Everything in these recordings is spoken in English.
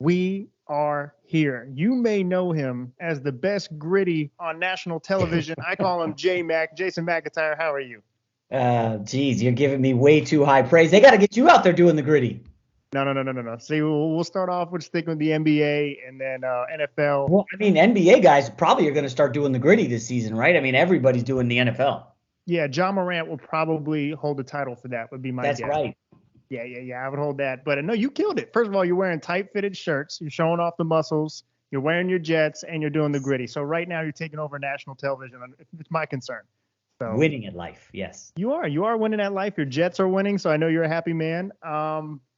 We are here. You may know him as the best gritty on national television. I call him J-Mac, Jason McIntyre. How are you? Geez, you're giving me way too high praise. They got to get you out there doing the gritty. No. See, we'll start off with sticking with the NBA and then NFL. Well, I mean, NBA guys probably are going to start doing the gritty this season, right? I mean, everybody's doing the NFL. Yeah, John Morant will probably hold the title for that, would be my That's guess. right. Yeah. I would hold that. But no, you killed it. First of all, you're wearing tight fitted shirts. You're showing off the muscles. You're wearing your Jets and you're doing the gritty. So right now you're taking over national television. It's my concern. So Winning at life, yes. you are winning at life. Your Jets are winning. So I know you're a happy man.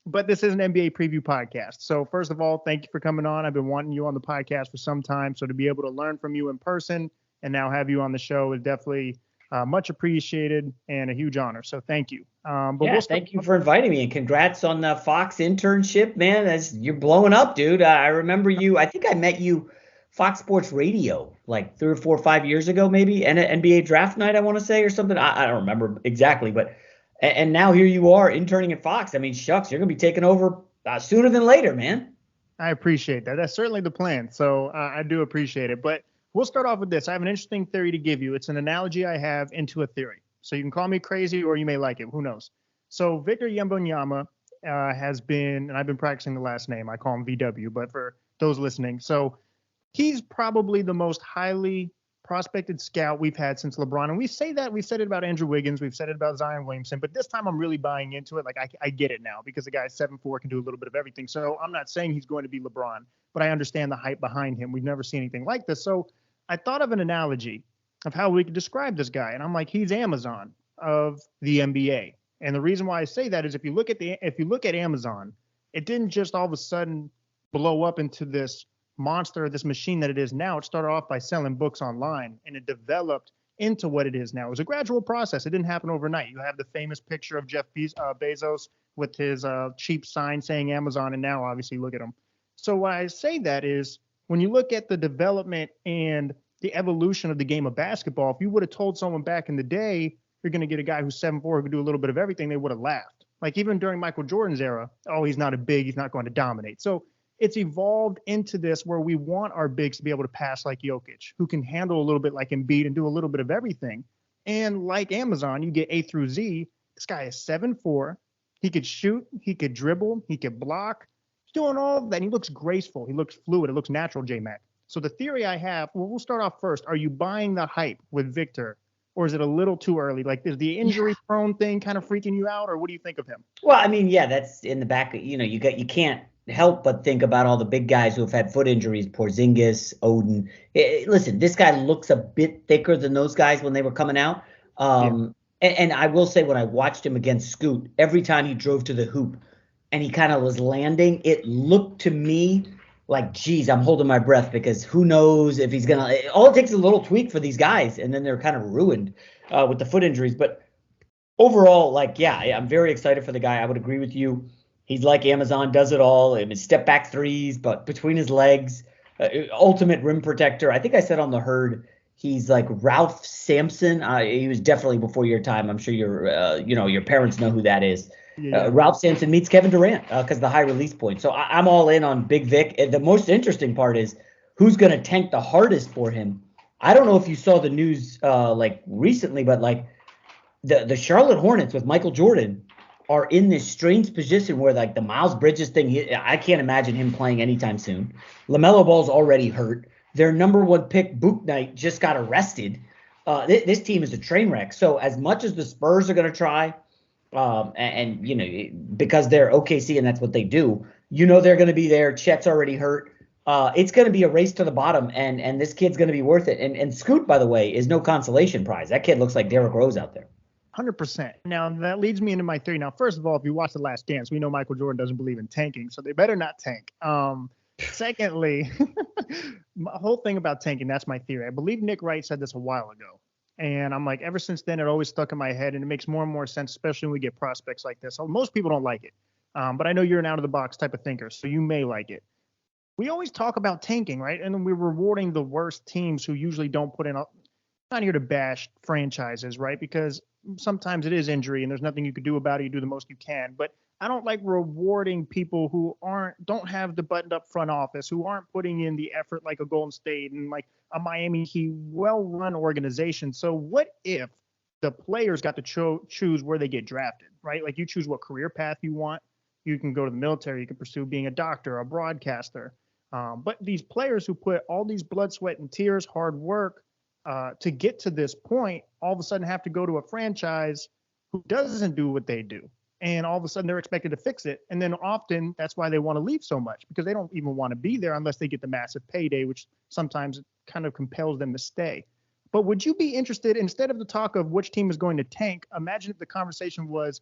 But this is an NBA preview podcast. So first of all, thank you for coming on. I've been wanting you on the podcast for some time. So to be able to learn from you in person and now have you on the show is definitely much appreciated and a huge honor. So thank you. Thank you for inviting me, and congrats on the Fox internship, man. You're blowing up, dude. I remember you. I think I met you Fox Sports Radio like 3 or 4 or 5 years ago, maybe, and an NBA draft night, I want to say, or something. I don't remember exactly, but and now here you are interning at Fox. I mean, shucks, you're gonna be taking over sooner than later, man. I appreciate that. That's certainly the plan. So I do appreciate it. But we'll start off with this. I have an interesting theory to give you. It's an analogy I have into a theory. So you can call me crazy or you may like it. Who knows? So Victor Wembanyama has been, and I've been practicing the last name. I call him VW, but for those listening, so he's probably the most highly prospected scout we've had since LeBron. And we've said it about Andrew Wiggins. We've said it about Zion Williamson. But this time I'm really buying into it. Like I get it now because the guy's 7'4", can do a little bit of everything. So I'm not saying he's going to be LeBron, but I understand the hype behind him. We've never seen anything like this. So I thought of an analogy of how we could describe this guy. And I'm like, he's Amazon of the NBA. And the reason why I say that is if you look at Amazon, it didn't just all of a sudden blow up into this monster, this machine that it is now. It started off by selling books online and it developed into what it is now. It was a gradual process. It didn't happen overnight. You have the famous picture of Jeff Bezos with his cheap sign saying Amazon, and now obviously look at him. So why I say that is when you look at the development and the evolution of the game of basketball, if you would have told someone back in the day, you're going to get a guy who's 7'4", who can do a little bit of everything, they would have laughed. Like even during Michael Jordan's era, oh, he's not he's not going to dominate. So it's evolved into this where we want our bigs to be able to pass like Jokic, who can handle a little bit like Embiid and do a little bit of everything. And like Amazon, you get A through Z. This guy is 7'4". He could shoot, he could dribble, he could block. He's doing all of that. And he looks graceful. He looks fluid. It looks natural, J-Mac. So the theory I have, well, we'll start off first. Are you buying the hype with Victor? Or is it a little too early? Like, is the injury-prone thing kind of freaking you out, or what do you think of him? Well, I mean, yeah, that's in the back. You can't help but think about all the big guys who have had foot injuries: Porzingis, Oden. Listen, this guy looks a bit thicker than those guys when they were coming out. And I will say, when I watched him against Scoot, every time he drove to the hoop and he kind of was landing, it looked to me like, geez, I'm holding my breath because who knows if he's going to – all it takes is a little tweak for these guys, and then they're kind of ruined with the foot injuries. But overall, like, yeah, I'm very excited for the guy. I would agree with you. He's like Amazon, does it all. I mean, step back threes, but between his legs, ultimate rim protector. I think I said on the herd he's like Ralph Sampson. He was definitely before your time. I'm sure your parents know who that is. Ralph Sampson meets Kevin Durant because of the high release point. So I'm all in on Big Vic. And the most interesting part is who's going to tank the hardest for him. I don't know if you saw the news like recently, but like the Charlotte Hornets with Michael Jordan are in this strange position where like the Miles Bridges thing, I can't imagine him playing anytime soon. LaMelo Ball's already hurt. Their number one pick, Book Knight, just got arrested. This team is a train wreck. So as much as the Spurs are going to try, because they're OKC and that's what they do, they're going to be there. Chet's already hurt. It's going to be a race to the bottom, and this kid's going to be worth it. And Scoot, by the way, is no consolation prize. That kid looks like Derrick Rose out there. 100%. Now, that leads me into my theory. Now, first of all, if you watch The Last Dance, we know Michael Jordan doesn't believe in tanking, so they better not tank. Secondly, my whole thing about tanking, that's my theory. I believe Nick Wright said this a while ago. And I'm like, ever since then, it always stuck in my head, and it makes more and more sense, especially when we get prospects like this. So most people don't like it, but I know you're an out-of-the-box type of thinker, so you may like it. We always talk about tanking, right? And then we're rewarding the worst teams who usually don't put in – not here to bash franchises, right? Because sometimes it is injury, and there's nothing you could do about it. You do the most you can. But I don't like rewarding people who don't have the buttoned up front office, who aren't putting in the effort like a Golden State and like a Miami Heat, well-run organization. So what if the players got to choose where they get drafted, right? Like you choose what career path you want. You can go to the military. You can pursue being a doctor, a broadcaster. But these players who put all these blood, sweat, and tears, hard work to get to this point, all of a sudden have to go to a franchise who doesn't do what they do. And all of a sudden they're expected to fix it. And then often that's why they want to leave so much, because they don't even want to be there unless they get the massive payday, which sometimes kind of compels them to stay. But would you be interested, instead of the talk of which team is going to tank, imagine if the conversation was,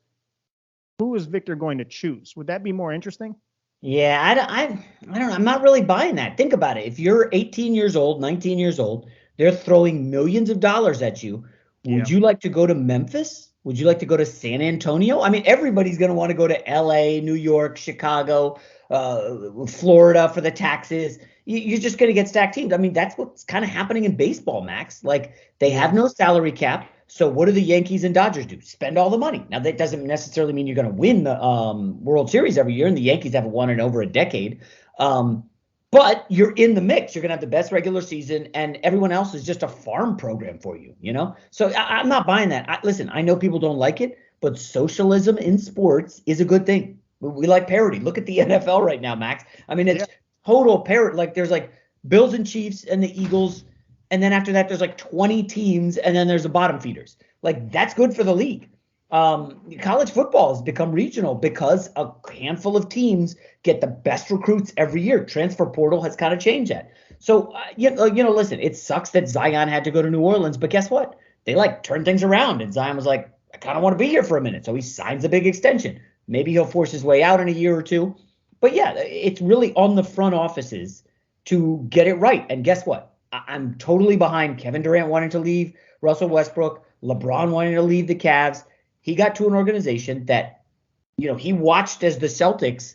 who is Victor going to choose? Would that be more interesting? Yeah, I don't know. I'm not really buying that. Think about it. If you're 18 years old, 19 years old, they're throwing millions of dollars at you. Would you like to go to Memphis? Would you like to go to San Antonio? I mean, everybody's going to want to go to L.A., New York, Chicago, Florida for the taxes. You're just going to get stacked teams. I mean, that's what's kind of happening in baseball, Max. Like, they have no salary cap. So what do the Yankees and Dodgers do? Spend all the money. Now, that doesn't necessarily mean you're going to win the World Series every year, and the Yankees haven't won in over a decade. But you're in the mix. You're going to have the best regular season, and everyone else is just a farm program for you, you know? So I'm not buying that. Listen, I know people don't like it, but socialism in sports is a good thing. We like parity. Look at the NFL right now, Max. I mean, it's total parity. Like, there's like Bills and Chiefs and the Eagles, and then after that, there's like 20 teams, and then there's the bottom feeders. Like, that's good for the league. College football has become regional because a handful of teams get the best recruits every year. Transfer portal has kind of changed that. So, listen, it sucks that Zion had to go to New Orleans, but guess what? They turned things around, and Zion was like, I kind of want to be here for a minute. So he signs a big extension. Maybe he'll force his way out in a year or two. But yeah, it's really on the front offices to get it right. And guess what? I'm totally behind Kevin Durant wanting to leave, Russell Westbrook, LeBron wanting to leave the Cavs. He got to an organization that, he watched as the Celtics,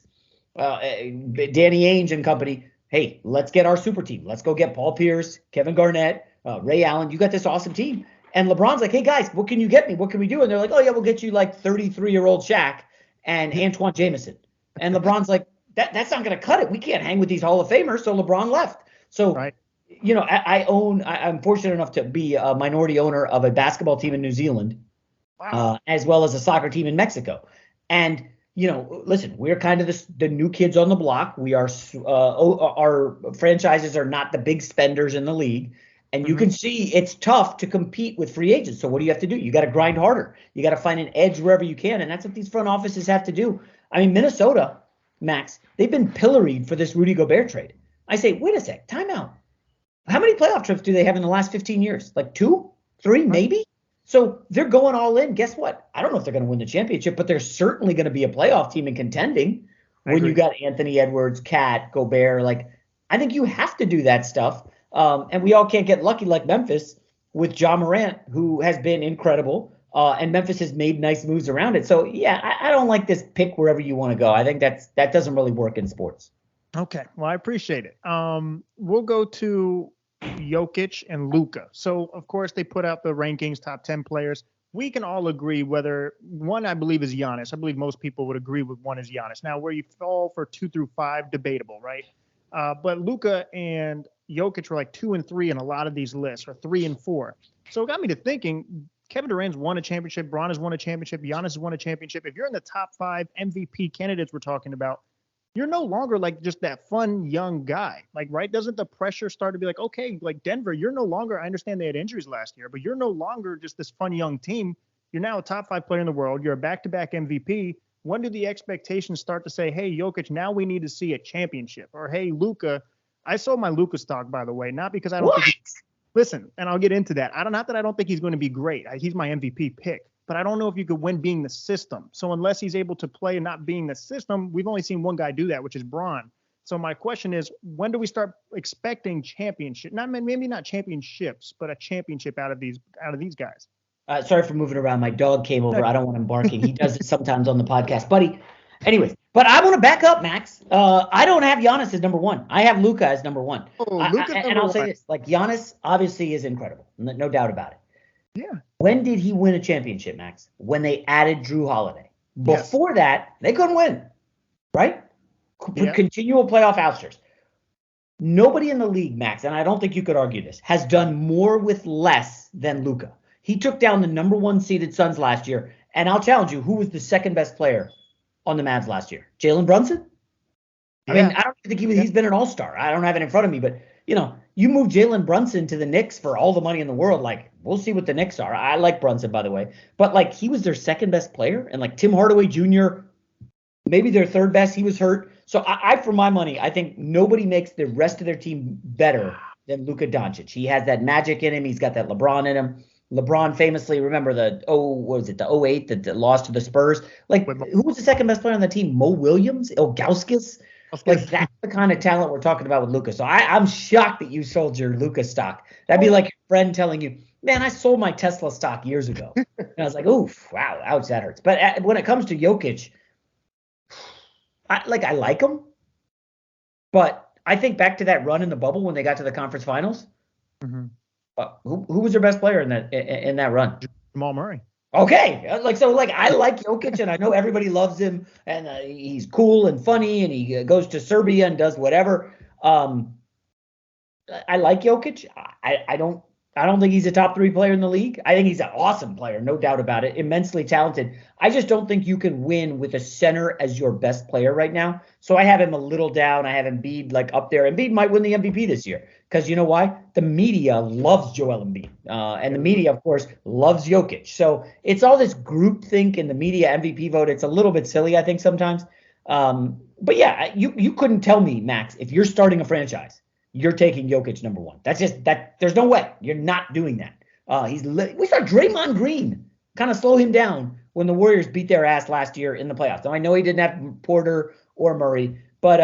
Danny Ainge and company, hey, let's get our super team. Let's go get Paul Pierce, Kevin Garnett, Ray Allen. You got this awesome team. And LeBron's like, hey, guys, what can you get me? What can we do? And they're like, oh, yeah, we'll get you 33-year-old Shaq and Antoine Jameson. And LeBron's like, that's not going to cut it. We can't hang with these Hall of Famers. So LeBron left. So, right. I'm fortunate enough to be a minority owner of a basketball team in New Zealand. Wow. As well as a soccer team in Mexico. And, listen, we're kind of the new kids on the block. We are our franchises are not the big spenders in the league. And you can see it's tough to compete with free agents. So what do you have to do? You got to grind harder. You got to find an edge wherever you can. And that's what these front offices have to do. I mean, Minnesota, Max, they've been pilloried for this Rudy Gobert trade. I say, wait a sec, time out. How many playoff trips do they have in the last 15 years? 2, 3, maybe? So they're going all in. Guess what? I don't know if they're going to win the championship, but they're certainly going to be a playoff team and contending when you got Anthony Edwards, Cat, Gobert. I think you have to do that stuff. And we all can't get lucky like Memphis with Ja Morant, who has been incredible. And Memphis has made nice moves around it. So, yeah, I don't like this pick wherever you want to go. I think that doesn't really work in sports. Okay. Well, I appreciate it. We'll go to Jokic and Luka. So, of course, they put out the rankings, top 10 players. We can all agree whether one, I believe, is Giannis. I believe most people would agree with one is Giannis. Now, where you fall for 2 through 5, debatable, right? But Luka and Jokic were 2 and 3 in a lot of these lists, or 3 and 4. So it got me to thinking, Kevin Durant's won a championship, Bron has won a championship, Giannis has won a championship. If you're in the top 5 MVP candidates we're talking about, you're no longer just that fun young guy. Right? Doesn't the pressure start to be okay, Denver, you're no longer, I understand they had injuries last year, but you're no longer just this fun young team. You're now a top 5 player in the world. You're a back-to-back MVP. When do the expectations start to say, hey, Jokic, now we need to see a championship? Or, hey, Luka, I sold my Luka stock, by the way, not because I don't think listen, and I'll get into that. Not that I don't think he's going to be great. He's my MVP pick. But I don't know if you could win being the system. So unless he's able to play and not being the system, we've only seen one guy do that, which is Bron. So my question is, when do we start expecting championship? Maybe not championships, but a championship out of these guys. Sorry for moving around. My dog came over. I don't want him barking. He does it sometimes on the podcast, buddy. Anyways, but I want to back up, Max. I don't have Giannis as number 1. I have Luka as number 1. And I'll say this: Giannis obviously is incredible, no doubt about it. Yeah. When did he win a championship, Max? When they added Drew Holiday. Yes. Before that, they couldn't win, right? Yeah. Continual playoff outsters. Nobody in the league, Max, and I don't think you could argue this, has done more with less than Luka. He took down the number 1 seeded Suns last year, and I'll challenge you, who was the second best player on the Mavs last year? Jalen Brunson? I mean, I don't think he's been an all-star. I don't have it in front of me, but, you move Jalen Brunson to the Knicks for all the money in the world, like, we'll see what the Knicks are. I like Brunson, by the way. But, like, he was their second best player, and, like, Tim Hardaway Jr., maybe their third best. He was hurt. So I, for my money, I think nobody makes the rest of their team better than Luka Doncic. He has that magic in him. He's got that LeBron in him. LeBron famously, remember the 08 that lost to the Spurs? Like, who was the second best player on the team? Mo Williams? Ilgauskas? Like, that's the kind of talent we're talking about with Luka. So I'm shocked that you sold your Luka stock. That'd be like your friend telling you, man, I sold my Tesla stock years ago. And I was like, oof, wow, ouch, that hurts. But when it comes to Jokic, I like him, but I think back to that run in the bubble when they got to the conference finals. Mm-hmm. Who was their best player in that run? Jamal Murray. Okay, I like Jokic, and I know everybody loves him, and he's cool and funny, and he goes to Serbia and does whatever. I like Jokic. I don't think he's a top 3 player in the league. I think he's an awesome player, no doubt about it, immensely talented. I just don't think you can win with a center as your best player right now. So I have him a little down. I have Embiid like up there. Embiid might win the MVP this year because you know why? The media loves Joel Embiid. And the media, of course, loves Jokic. So it's all this groupthink in the media MVP vote. It's a little bit silly, I think, sometimes. But yeah, you couldn't tell me, Max, if you're starting a franchise, you're taking Jokic number 1. That's just that. There's no way you're not doing that. We saw Draymond Green kind of slow him down when the Warriors beat their ass last year in the playoffs. Now I know he didn't have Porter or Murray, but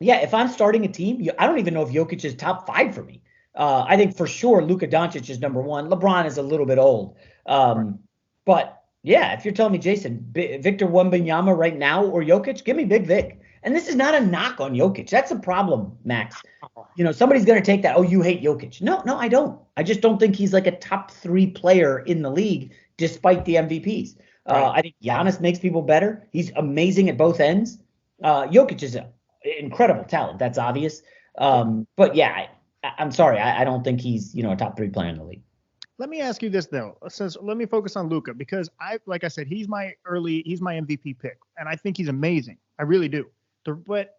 yeah, if I'm starting a team, I don't even know if Jokic is top 5 for me. I think for sure Luka Doncic is number 1. LeBron is a little bit old, but yeah, if you're telling me, Jason, Victor Wembanyama right now or Jokic, give me Big Vic. And this is not a knock on Jokic. That's a problem, Max. Somebody's going to take that. Oh, you hate Jokic. No, I don't. I just don't think he's like a top 3 player in the league, despite the MVPs. I think Giannis makes people better. He's amazing at both ends. Jokic is an incredible talent. That's obvious. But yeah, I'm sorry. I don't think he's, a top 3 player in the league. Let me ask you this though. Let me focus on Luka because like I said, he's my MVP pick, and I think he's amazing. I really do. But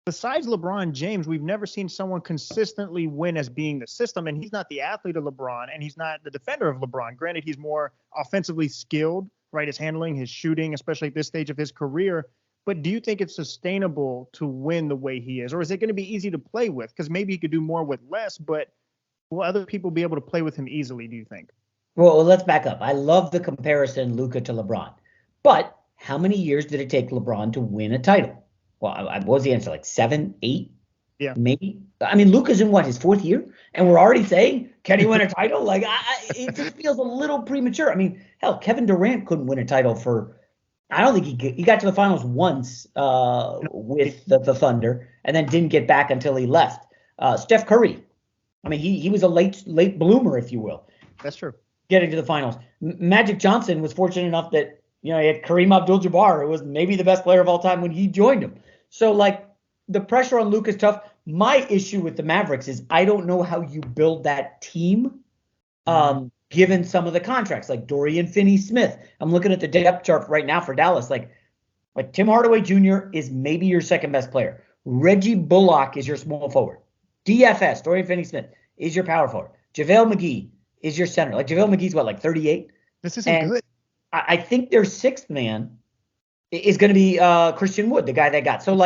besides LeBron James, we've never seen someone consistently win as being the system, and he's not the athlete of LeBron, and he's not the defender of LeBron. Granted, he's more offensively skilled, right? His handling, his shooting, especially at this stage of his career. But do you think it's sustainable to win the way he is, or is it going to be easy to play with? Because maybe he could do more with less, but will other people be able to play with him easily, do you think? Well, let's back up. I love the comparison Luka to LeBron. But how many years did it take LeBron to win a title? Well, what was the answer? Like 7, 8? Yeah. Maybe. I mean, Luka's in his 4th year? And we're already saying, can he win a title? Like, it just feels a little premature. I mean, hell, Kevin Durant couldn't win a title for, I don't think he got to the finals once with the Thunder and then didn't get back until he left. Steph Curry. I mean, he was a late bloomer, if you will. That's true. Getting to the finals. Magic Johnson was fortunate enough that, he had Kareem Abdul-Jabbar, who was maybe the best player of all time when he joined him. So, like, the pressure on Luka is tough. My issue with the Mavericks is I don't know how you build that team, given some of the contracts, like Dorian Finney-Smith. I'm looking at the depth chart right now for Dallas. Like Tim Hardaway Jr. is maybe your second best player. Reggie Bullock is your small forward. DFS, Dorian Finney-Smith, is your power forward. JaVale McGee is your center. Like, JaVale McGee's 38? This isn't good. I think their 6th man is going to be Christian Wood, the guy they got. So,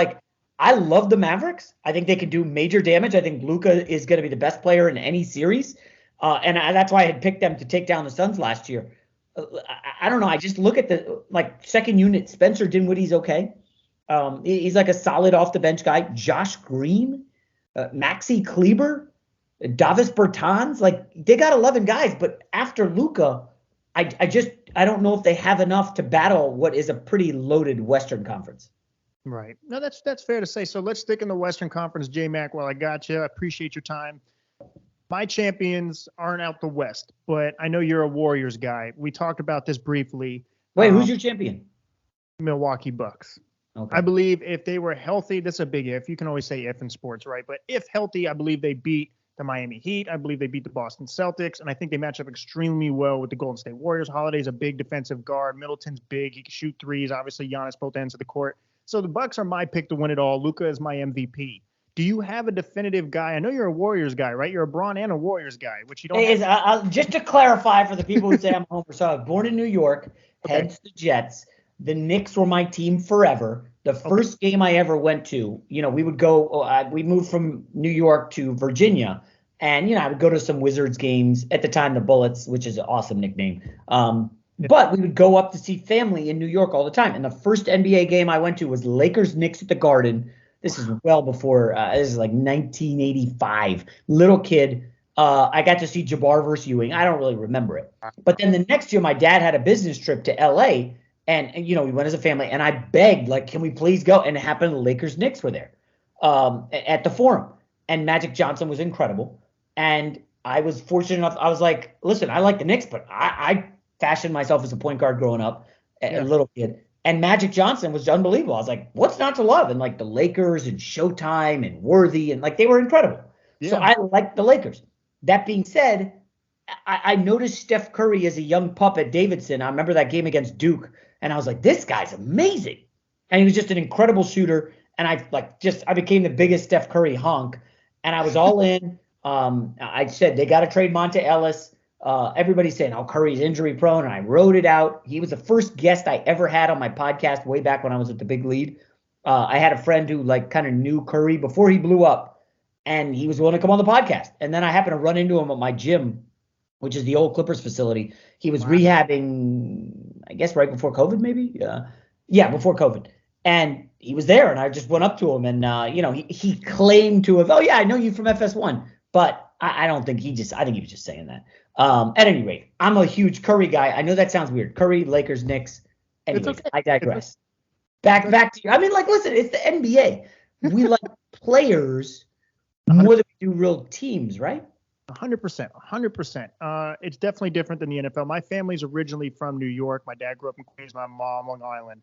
I love the Mavericks. I think they can do major damage. I think Luka is going to be the best player in any series. And that's why I had picked them to take down the Suns last year. I don't know. I just look at the, second unit. Spencer Dinwiddie's okay. He's like a solid off-the-bench guy. Josh Green, Maxi Kleber, Davis Bertans. They got 11 guys. But after Luka, I don't know if they have enough to battle what is a pretty loaded Western Conference. Right. No, that's fair to say. So let's stick in the Western Conference, J-Mac, while I got you. I appreciate your time. My champions aren't out the West, but I know you're a Warriors guy. We talked about this briefly. Wait, who's your champion? Milwaukee Bucks. Okay. I believe if they were healthy, this is a big if. You can always say if in sports, right? But if healthy, I believe they beat the Miami Heat. I believe they beat the Boston Celtics. And I think they match up extremely well with the Golden State Warriors. Holiday's a big defensive guard. Middleton's big. He can shoot threes. Obviously, Giannis both ends of the court. So the Bucks are my pick to win it all. Luka is my MVP. Do you have a definitive guy? I know you're a Warriors guy, right? You're a Braun and a Warriors guy, which you don't have. Just to clarify for the people who say I'm a homer, so I was born in New York, hence the Jets. The Knicks were my team forever. The first game I ever went to, we would go, we moved from New York to Virginia, and, I would go to some Wizards games, at the time the Bullets, which is an awesome nickname. But we would go up to see family in New York all the time. And the first NBA game I went to was Lakers-Knicks at the Garden. This is well before, this is like 1985. Little kid. I got to see Jabbar versus Ewing. I don't really remember it. But then the next year, my dad had a business trip to L.A., and we went as a family, and I begged, like, can we please go? And it happened the Lakers-Knicks were there at the Forum. And Magic Johnson was incredible. And I was fortunate enough. I was like, listen, I like the Knicks, but I fashioned myself as a point guard growing up, a little kid. And Magic Johnson was unbelievable. I was like, what's not to love? And, like, the Lakers and Showtime and Worthy, and, like, they were incredible. Yeah. So I liked the Lakers. That being said, I noticed Steph Curry as a young pup at Davidson. I remember that game against Duke. And I was like, this guy's amazing. And he was just an incredible shooter. And I became the biggest Steph Curry honk. And I was all in. I said, they got to trade Monta Ellis. Everybody's saying, Curry's injury prone. And I wrote it out. He was the first guest I ever had on my podcast way back when I was at the big lead. I had a friend who kind of knew Curry before he blew up. And he was willing to come on the podcast. And then I happened to run into him at my gym, which is the old Clippers facility. He was rehabbing, I guess, right before COVID, maybe? Yeah, before COVID. And he was there, and I just went up to him, and, he claimed to have, I know you from FS1. But I don't think I think he was just saying that. At any rate, I'm a huge Curry guy. I know that sounds weird. Curry, Lakers, Knicks. Anyways, okay. I digress. Back to you. I mean, listen, it's the NBA. We like players more than we do real teams, right? 100%. It's definitely different than the NFL. My family's originally from New York. My dad grew up in Queens, my mom, Long Island.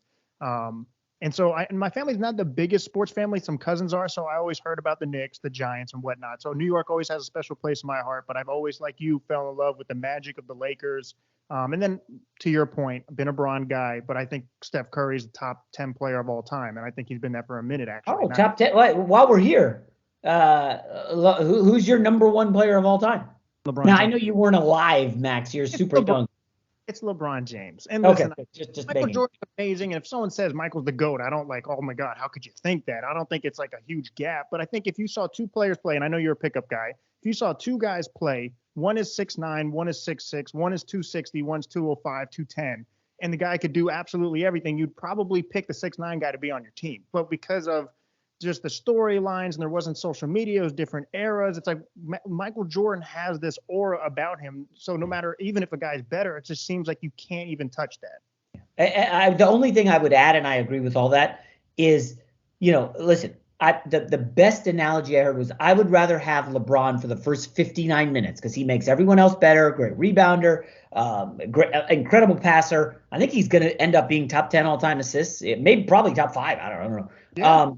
And so my family's not the biggest sports family. Some cousins are. So I always heard about the Knicks, the Giants, and whatnot. So New York always has a special place in my heart. But I've always, like you, fell in love with the magic of the Lakers. And then, to your point, I've been a Braun guy. But I think Steph Curry's the top 10 player of all time. And I think he's been that for a minute, actually. Top 10. While we're here, who's your number one player of all time? LeBron Now, James. I know you weren't alive, Max. You're super young. It's LeBron James. And listen, just Michael Jordan's amazing. And if someone says Michael's the GOAT, I don't oh my God, how could you think that? I don't think it's like a huge gap. But I think if you saw two players play, and I know you're a pickup guy, if you saw two guys play, one is 6'9", one is 6'6", one is 260, one's 205, 210, and the guy could do absolutely everything, you'd probably pick the 6'9" guy to be on your team. But because of just the storylines, and there wasn't social media, it was different eras. It's like Michael Jordan has this aura about him. So no matter, even if a guy's better, it just seems like you can't even touch that. The only thing I would add, and I agree with all that, is, listen, the best analogy I heard was I would rather have LeBron for the first 59 minutes because he makes everyone else better, great rebounder, incredible passer. I think he's going to end up being top 10 all-time assists, maybe probably top 5. I don't know. Yeah.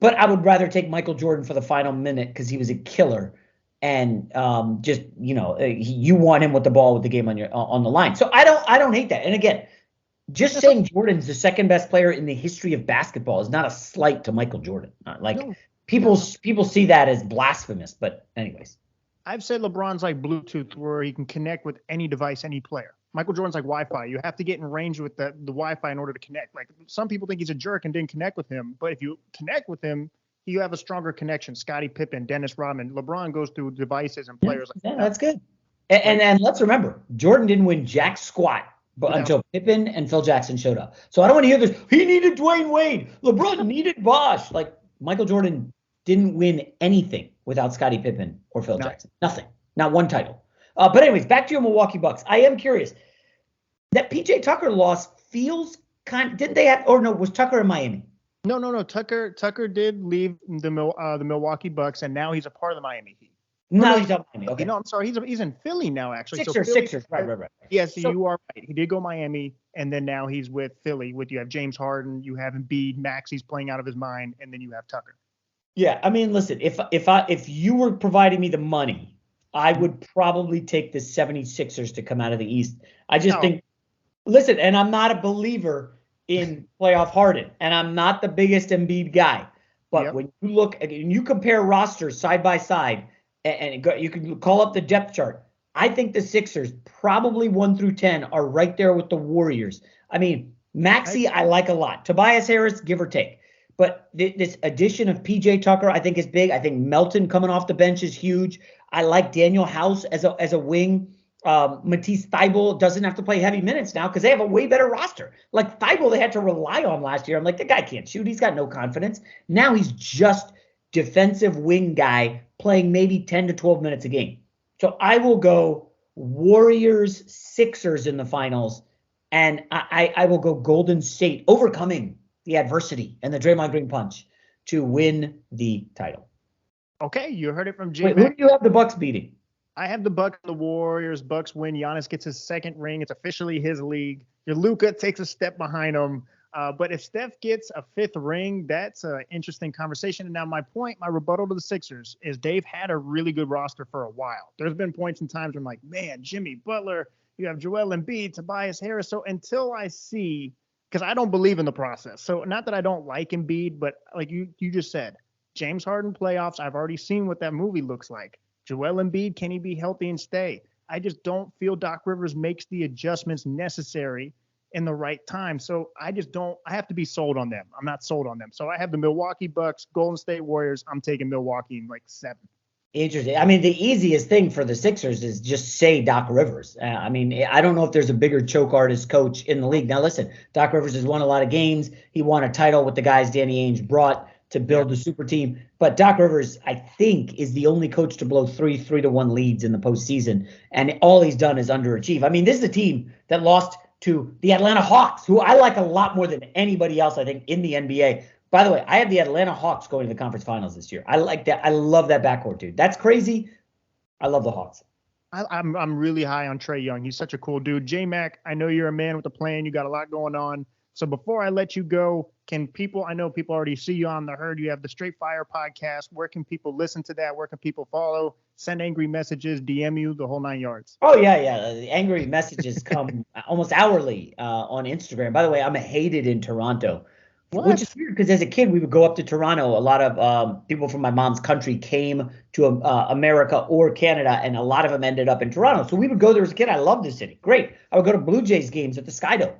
But I would rather take Michael Jordan for the final minute because he was a killer, and you want him with the ball with the game on the line. So I don't hate that. And again, just saying Jordan's the second best player in the history of basketball is not a slight to Michael Jordan. People see that as blasphemous. But anyways, I've said LeBron's like Bluetooth, where he can connect with any device, any player. Michael Jordan's like Wi-Fi. You have to get in range with the Wi-Fi in order to connect. Like, some people think he's a jerk and didn't connect with him, but if you connect with him, you have a stronger connection. Scottie Pippen, Dennis Rodman, LeBron goes through devices and players like that. That's good. And let's remember, Jordan didn't win jack squat until Pippen and Phil Jackson showed up. So I don't want to hear this. He needed Dwayne Wade. LeBron needed Bosh. Like, Michael Jordan didn't win anything without Scottie Pippen or Phil Jackson. Nothing. Not one title. But anyways, back to your Milwaukee Bucks. I am curious. That PJ Tucker loss feels didn't they have, or no, was Tucker in Miami? No. Tucker did leave the Milwaukee Bucks, and now he's a part of the Miami Heat. No, he's on Miami. Okay. No, I'm sorry. He's in Philly now, actually. Sixers. Right. Yes, you are right. He did go Miami, and then now he's with Philly. You have James Harden, you have Embiid, Maxi's playing out of his mind, and then you have Tucker. Yeah, I mean, listen, if you were providing me the money, I would probably take the 76ers to come out of the East. I just think, listen, and I'm not a believer in playoff Harden, and I'm not the biggest Embiid guy. But when you look and you compare rosters side by side, and you can call up the depth chart, I think the Sixers, probably 1 through 10, are right there with the Warriors. I mean, Maxey, I like a lot. Tobias Harris, give or take. But this addition of PJ Tucker, I think, is big. I think Melton coming off the bench is huge. I like Daniel House as a wing. Matisse Thybulle doesn't have to play heavy minutes now because they have a way better roster. Like Thybulle, they had to rely on last year. I'm like, the guy can't shoot. He's got no confidence. Now he's just defensive wing guy playing maybe 10 to 12 minutes a game. So I will go Warriors, Sixers in the finals, and I will go Golden State overcoming the adversity and the Draymond Green punch to win the title. Okay, you heard it from Jay. Wait, who do you have the Bucks beating? I have the Bucks and the Warriors. Bucks win. Giannis gets his second ring. It's officially his league. Your Luka takes a step behind him. But if Steph gets a 5th ring, that's an interesting conversation. And now my rebuttal to the Sixers is they've had a really good roster for a while. There's been points and times where I'm like, man, Jimmy Butler, you have Joel Embiid, Tobias Harris. So until I see, because I don't believe in the process. So not that I don't like Embiid, but like you just said, James Harden playoffs, I've already seen what that movie looks like. Joel Embiid, can he be healthy and stay? I just don't feel Doc Rivers makes the adjustments necessary in the right time. So I have to be sold on them. I'm not sold on them. So I have the Milwaukee Bucks, Golden State Warriors. I'm taking Milwaukee in like 7. Interesting. I mean, the easiest thing for the Sixers is just say Doc Rivers. I mean, I don't know if there's a bigger choke artist coach in the league. Now, listen, Doc Rivers has won a lot of games. He won a title with the guys Danny Ainge brought to build the super team. But Doc Rivers, I think, is the only coach to blow 3-1 leads in the postseason. And all he's done is underachieve. I mean, this is a team that lost to the Atlanta Hawks, who I like a lot more than anybody else, I think, in the NBA. By the way, I have the Atlanta Hawks going to the conference finals this year. I like that. I love that backcourt, dude. That's crazy. I love the Hawks. I'm really high on Trae Young. He's such a cool dude. J-Mac, I know you're a man with a plan. You got a lot going on. So before I let you go, I know people already see you on the herd. You have the Straight Fire podcast. Where can people listen to that? Where can people follow? Send angry messages, DM you, the whole 9 yards. Oh, yeah. The angry messages come almost hourly on Instagram. By the way, I'm hated in Toronto. What? Which is weird because as a kid, we would go up to Toronto. A lot of people from my mom's country came to America or Canada, and a lot of them ended up in Toronto. So we would go there as a kid. I loved the city. Great. I would go to Blue Jays games at the Skydome.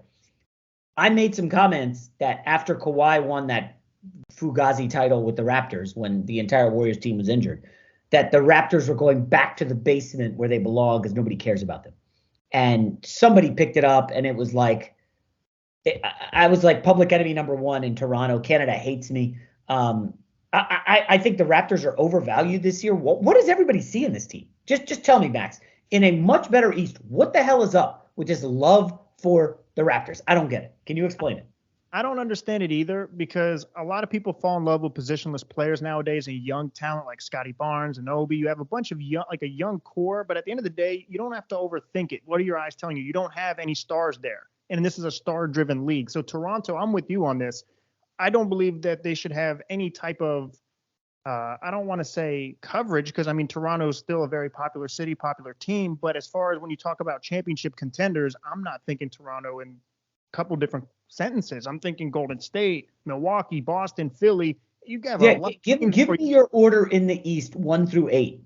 I made some comments that after Kawhi won that Fugazi title with the Raptors when the entire Warriors team was injured, that the Raptors were going back to the basement where they belong because nobody cares about them. And somebody picked it up, and it was like, I was like public enemy number 1 in Toronto. Canada hates me. I think the Raptors are overvalued this year. What does everybody see in this team? Just tell me, Max. In a much better East, what the hell is up with this love for the Raptors? I don't get it. Can you explain it? I don't understand it either because a lot of people fall in love with positionless players nowadays and young talent like Scotty Barnes and Obi. You have a bunch of a young core, but at the end of the day, you don't have to overthink it. What are your eyes telling you? You don't have any stars there. And this is a star-driven league. So Toronto, I'm with you on this. I don't believe that they should have any type of, I don't want to say coverage because, I mean, Toronto is still a very popular city, popular team. But as far as when you talk about championship contenders, I'm not thinking Toronto in a couple different sentences. I'm thinking Golden State, Milwaukee, Boston, Philly. You got a lot. Give me your order in the East, 1 through 8.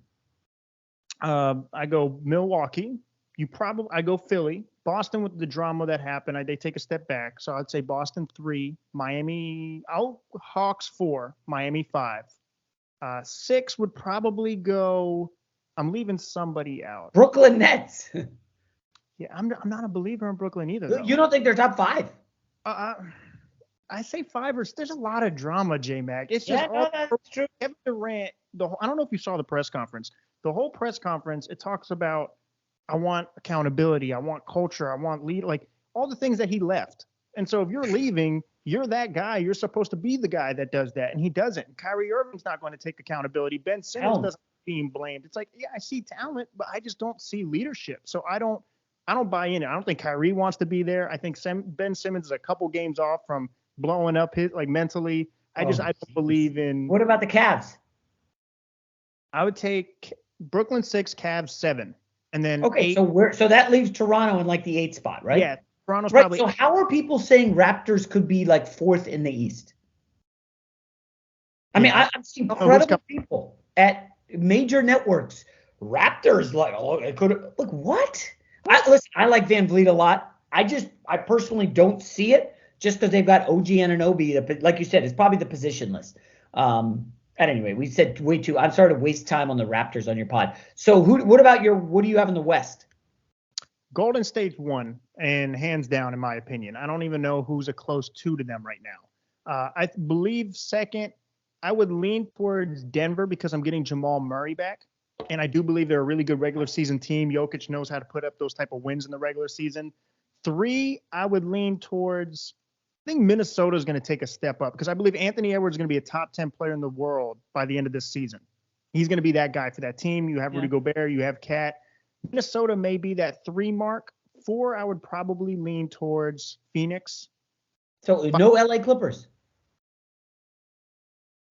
I go Milwaukee. I go Philly. Boston with the drama that happened, they take a step back. So I'd say Boston 3, Miami, Hawks 4, Miami 5. 6 would probably go, I'm leaving somebody out. Brooklyn Nets. Yeah, I'm not a believer in Brooklyn either, though. You don't think they're top 5? I say 5 there's a lot of drama, J-Mac. It's just that's true. Kevin Durant, I don't know if you saw the press conference. The whole press conference, it talks about I want accountability. I want culture. I want lead, like all the things that he left. And so if you're leaving, you're that guy. You're supposed to be the guy that does that. And he doesn't. Kyrie Irving's not going to take accountability. Ben Simmons doesn't being blamed. It's like, yeah, I see talent, but I just don't see leadership. So I don't buy in it. I don't think Kyrie wants to be there. I think Ben Simmons is a couple games off from blowing up his like mentally. I don't believe in. What about the Cavs? I would take Brooklyn 6, Cavs 7, and then okay. 8. So that leaves Toronto in like the 8th spot, right? Yeah, Toronto's right. probably. So how are people saying Raptors could be like 4th in the East? I mean, I've seen incredible people at major networks. Raptors, like, oh, it could look what? Listen, I like Van Vliet a lot. I personally don't see it just because they've got OG Anunoby. Like you said, it's probably the position list. At any rate, we said way too. I'm sorry to waste time on the Raptors on your pod. So what do you have in the West? Golden State's 1, and hands down, in my opinion. I don't even know who's a close 2 to them right now. I believe 2nd, I would lean towards Denver because I'm getting Jamal Murray back. And I do believe they're a really good regular season team. Jokic knows how to put up those type of wins in the regular season. 3, I would lean towards, I think Minnesota is going to take a step up because I believe Anthony Edwards is going to be a top 10 player in the world by the end of this season. He's going to be that guy for that team. You have Rudy Gobert, you have Cat. Minnesota may be that 3 mark. 4, I would probably lean towards Phoenix. So no LA Clippers.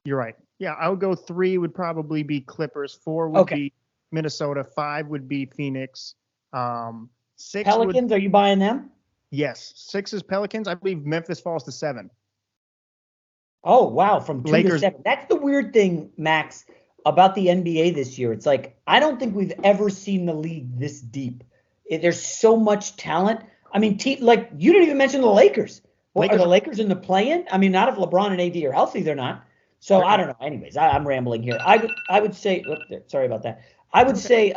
You're right. Yeah, I would go 3 would probably be Clippers. 4 would be Minnesota. 5 would be Phoenix. 6 Pelicans, are you buying them? Yes. 6 is Pelicans. I believe Memphis falls to 7. Oh, wow. From 2 Lakers. to 7. That's the weird thing, Max, about the NBA this year. It's like, I don't think we've ever seen the league this deep. There's so much talent. I mean, like, you didn't even mention the Lakers. Are the Lakers in the play-in? I mean, not if LeBron and AD are healthy, they're not. So I don't know. Anyways, I'm rambling here. I would say, sorry about that. I would say,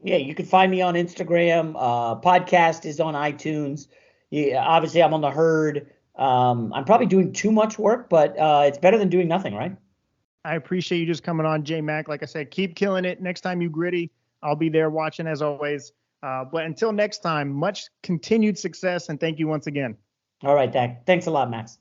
you can find me on Instagram. Podcast is on iTunes. Yeah, obviously, I'm on the Herd. I'm probably doing too much work, but it's better than doing nothing, right? I appreciate you just coming on, J-Mac. Like I said, keep killing it. Next time you gritty, I'll be there watching as always. But until next time, much continued success, and thank you once again. All right, Dak. Thanks a lot, Max.